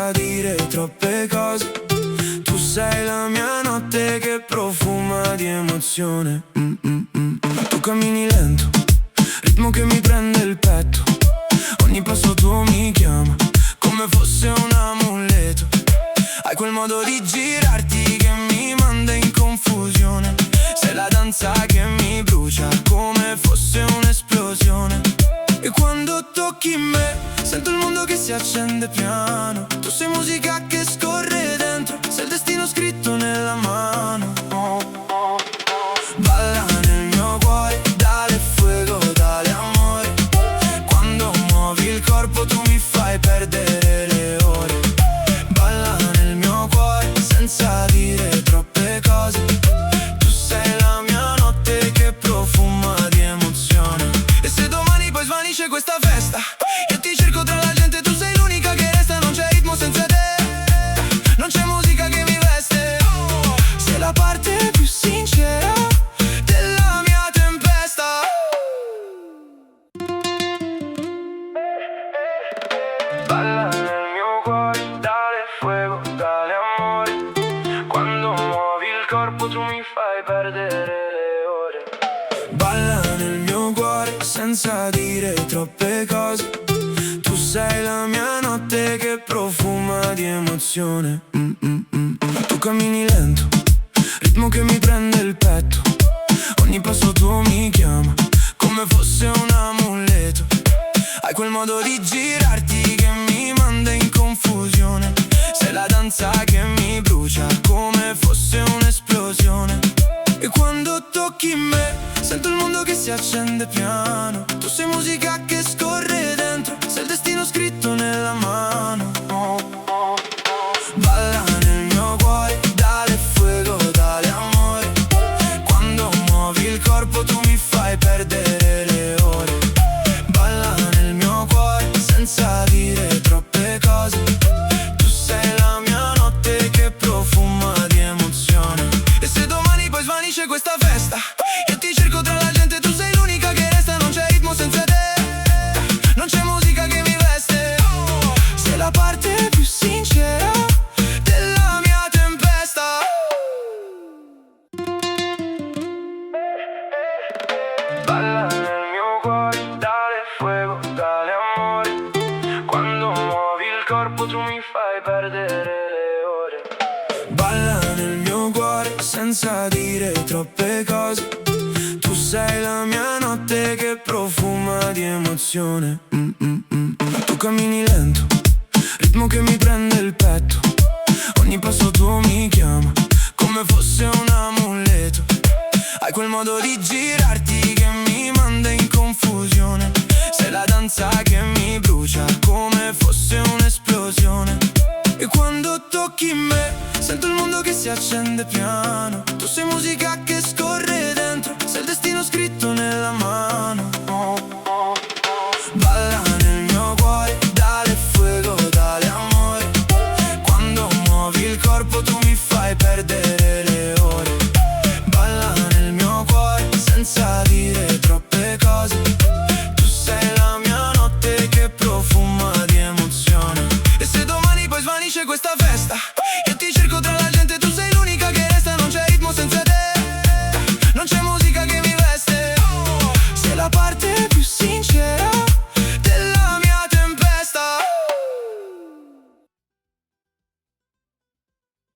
senza dire troppe cose. Tu sei la mia notte che profuma di emozione. Tu cammini lento, ritmo che mi prende il petto. Ogni passo tuo mi chiama, come fosse un amuleto. Hai quel modo di girarti che mi manda in confusione. Sei la danza che mi brucia, come fosse un'esplosione. E quando tocchi me, sento il mondo che si accende piano. Tu sei musica che scorre dentro, sei il destino scritto nella mano. Balla nel mio cuore, dale fuego, dale amore. Quando muovi il corpo tu mi fai perdere le ore. Balla nel mio cuore, senza dire troppe cose. Tu sei la mia notte che profuma di emozione. E se domani poi svanisce questa festa, io ti cerco tra la gente, tu sei l'unica che resta. Non c'è ritmo senza te, non c'è musica che mi veste. Sei la parte più sincera della mia tempesta. Balla nel mio cuore, dale fuego, dale amore. Quando muovi il corpo tu mi fai perdere le ore. Balla nel mio cuore senza dire troppe cose. Tu sei la mia notte che profuma di emozione. Tu cammini lento, ritmo che mi prende il petto. Ogni passo tuo mi chiama, come fosse un amuleto. Hai quel modo di girarti che mi manda in confusione. Sei la danza che mi brucia, come fosse un'esplosione. E quando tocchi me, sento il mondo che si accende piano. Tu sei musica che scorre dentro, sei il destino scritto nella mano. Balla nel mio cuore, dale fuego, dale amore. Quando muovi il corpo tu mi fai perdere le ore. Balla nel mio cuore, senza dire troppe cose. Tu sei la mia notte che profuma di emozione. E se domani poi svanisce questa festa, io ti cerco tra la gente, tu sei l'unica che resta. Non c'è ritmo senza te, non c'è musica che mi veste. Sei la parte più sincera della mia tempesta. Balla nel mio cuore, dale fuego, dale amore. Quando muovi il corpo tu mi fai perdere le ore. Balla nel mio cuore senza dire troppe cose. Tu sei la mia notte che profuma di emozione. Tu cammini lento, ritmo che mi prende il petto. Ogni passo tuo mi chiama, come fosse un amuleto. Hai quel modo di girarti che mi manda in confusione. Sei la danza che mi brucia, come fosse un'esplosione. E quando tocchi me, sento il mondo che si accende piano. Tu sei musica che scorre dentro, sei il destino scritto nella mano. Balla nel mio cuore, dale fuego, dale amore. Quando muovi il corpo tu mi fai perdere le ore. Balla nel mio cuore, senza dire troppe cose. Tu sei la mia notte che profuma di emozione. E se domani poi svanisce questa festa,